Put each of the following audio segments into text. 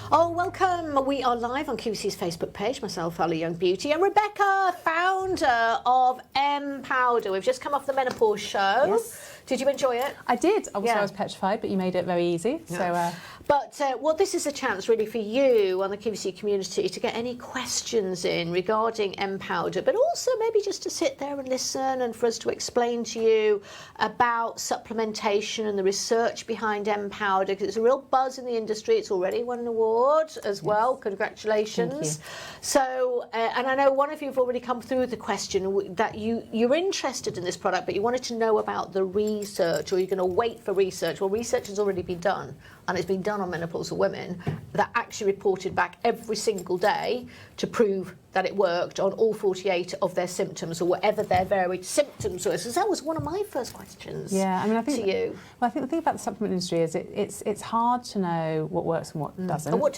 Oh, welcome. We are live on QVC's Facebook page. Myself, Ali Young Beauty, and Rebekah, founder of MPowder. We've just come off the Menopause show. Yes. Did you enjoy it? I did. Obviously, I was petrified, but you made it very easy. Yeah. Well, this is a chance really for you and the QVC community to get any questions in regarding MPowder, but also maybe just to sit there and listen and for us to explain to you about supplementation and the research behind MPowder, because it's a real buzz in the industry. It's already won an award as well. Congratulations. Thank you. So, and I know one of you have already come through the question that you're interested in this product, but you wanted to know about the research, or you're going to wait for research. Well, research has already been done, and it's been done on menopausal women that actually reported back every single day to prove that it worked on all 48 of their symptoms, or whatever their varied symptoms were. So that was one of my first questions. Yeah, I mean, I think to you. Well, I think the thing about the supplement industry is it's hard to know what works and what doesn't, And what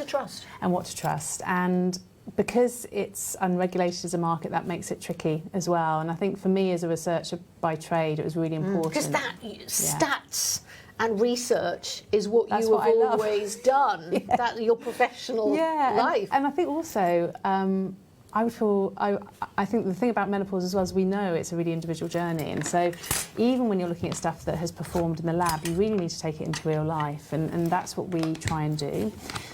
to trust. And because it's unregulated as a market, that makes it tricky as well. And I think for me as a researcher by trade, it was really important. Because stats and research is what That's you what have I love. always done. Yeah. That your professional life. And I think also, I think the thing about menopause as well is we know it's a really individual journey, and so even when you're looking at stuff that has performed in the lab, you really need to take it into real life, and that's what we try and do.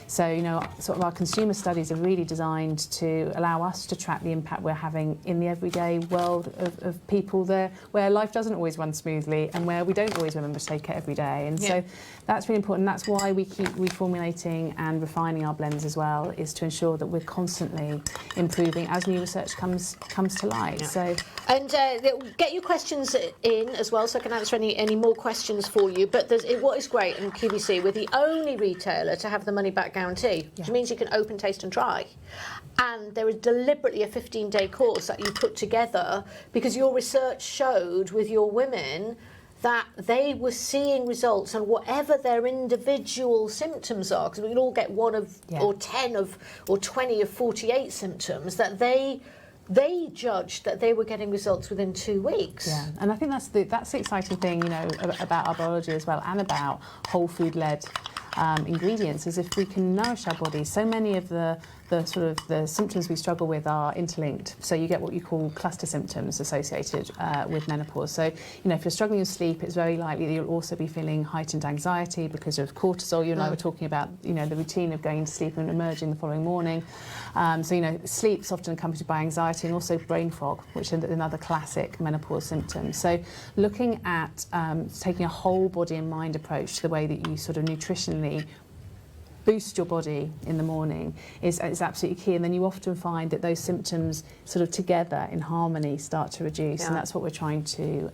So, you know, sort of our consumer studies are really designed to allow us to track the impact we're having in the everyday world of people there, where life doesn't always run smoothly and where we don't always remember to take it every day. And so that's really important. That's why we keep reformulating and refining our blends as well, is to ensure that we're constantly improving as new research comes to light. Yeah. So, and get your questions in as well, so I can answer any more questions for you. But what is great in QVC, we're the only retailer to have the money back guarantee, which means you can open, taste and try. And there is deliberately a 15-day course that you put together because your research showed with your women that they were seeing results on whatever their individual symptoms are, because we can all get one of, or 10 of, or 20 of 48 symptoms, that they judged that they were getting results within 2 weeks. yeah, and I think that's the exciting thing, you know, about our biology as well, and about whole food led ingredients, is if we can nourish our bodies. So many of the symptoms we struggle with are interlinked. So you get what you call cluster symptoms associated with menopause. So, you know, if you're struggling with sleep, it's very likely that you'll also be feeling heightened anxiety because of cortisol. You and I were talking about, you know, the routine of going to sleep and emerging the following morning. So, you know, sleep's often accompanied by anxiety and also brain fog, which is another classic menopause symptom. So looking at taking a whole body and mind approach to the way that you sort of nutritionally boost your body in the morning is absolutely key, and then you often find that those symptoms sort of together in harmony start to reduce, and that's what we're trying to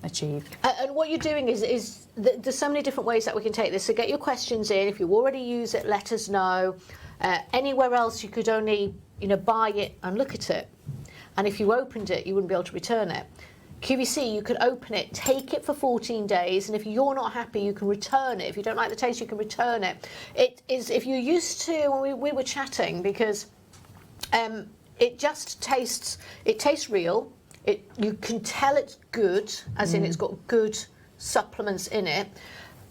achieve. And what you're doing is there's so many different ways that we can take this, so get your questions in. If you already use it, let us know. Anywhere else you could only, you know, buy it and look at it, and if you opened it you wouldn't be able to return it. QVC, you can open it, take it for 14 days, and if you're not happy, you can return it. If you don't like the taste, you can return it. It is, if you're used to, when we were chatting, because it just tastes real. You can tell it's good, as in it's got good supplements in it.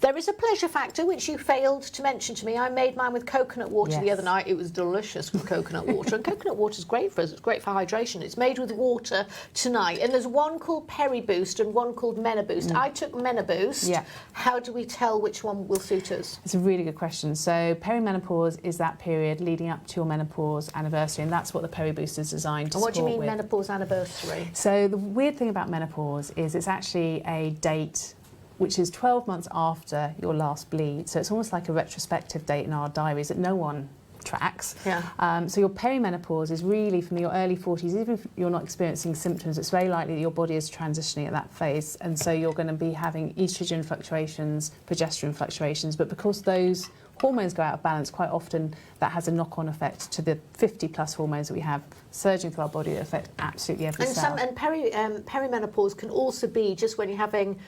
There is a pleasure factor, which you failed to mention to me. I made mine with coconut water the other night. It was delicious with coconut water. And coconut water is great for us. It's great for hydration. It's made with water tonight. And there's one called Peri-Boost and one called Menaboost. I took Menaboost. Yeah. How do we tell which one will suit us? It's a really good question. So perimenopause is that period leading up to your menopause anniversary, and that's what the Peri-Boost is designed to support. And what do you mean menopause anniversary? So the weird thing about menopause is it's actually a date which is 12 months after your last bleed. So it's almost like a retrospective date in our diaries that no one tracks. Yeah. So your perimenopause is really from your early 40s. Even if you're not experiencing symptoms, it's very likely that your body is transitioning at that phase, and so you're going to be having estrogen fluctuations, progesterone fluctuations, but because those hormones go out of balance, quite often that has a knock-on effect to the 50 plus hormones that we have surging through our body that affect absolutely every cell. And perimenopause can also be just when you're having,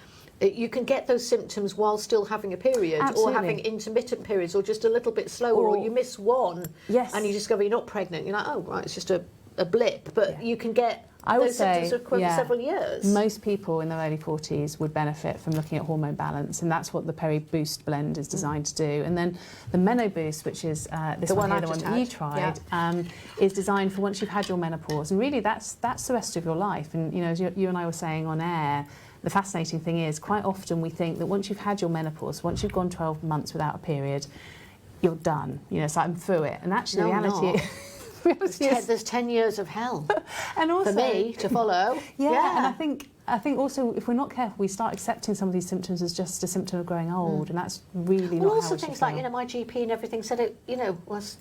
you can get those symptoms while still having a period. Absolutely. Or having intermittent periods, or just a little bit slower, or you miss one and you discover you're not pregnant. You're like, oh right, it's just a blip. But you can get I would those symptoms say, for several years. Most people in their early 40s would benefit from looking at hormone balance, and that's what the Peri Boost blend is designed to do. And then the Meno Boost, which is this one here, the one that you tried, is designed for once you've had your menopause. And really, that's the rest of your life. And you know, as you and I were saying on air, the fascinating thing is quite often we think that once you've had your menopause, once you've gone 12 months without a period, you're done. You know, it's like I'm through it. And actually, there's 10 years of hell and also, for me to follow. Yeah, and I think also if we're not careful, we start accepting some of these symptoms as just a symptom of growing old, and that's really not also how we things should like, feel. you know, my GP and everything said it, you know, was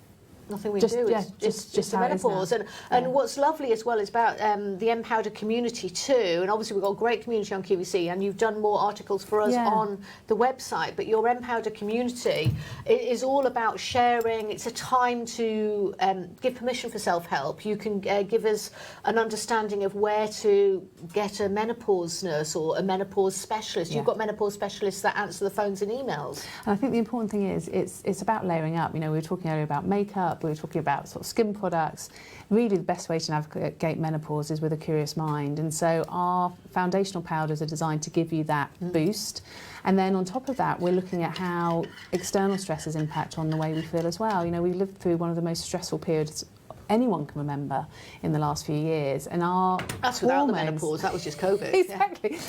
nothing we Just- do. yeah, It's just the how it is menopause. now. And what's lovely as well is about the MPowder community too. And obviously we've got a great community on QVC, and you've done more articles for us on the website. But your MPowder community is all about sharing. It's a time to give permission for self-help. You can give us an understanding of where to get a menopause nurse or a menopause specialist. Yeah. You've got menopause specialists that answer the phones and emails. And I think the important thing is it's about layering up. You know, we were talking earlier about makeup, we were talking about sort of skin products. Really, the best way to navigate menopause is with a curious mind. And so our foundational powders are designed to give you that boost. And then on top of that, we're looking at how external stresses impact on the way we feel as well. You know, we've lived through one of the most stressful periods anyone can remember in the last few years. And our That's without the menopause. That was just COVID. Exactly.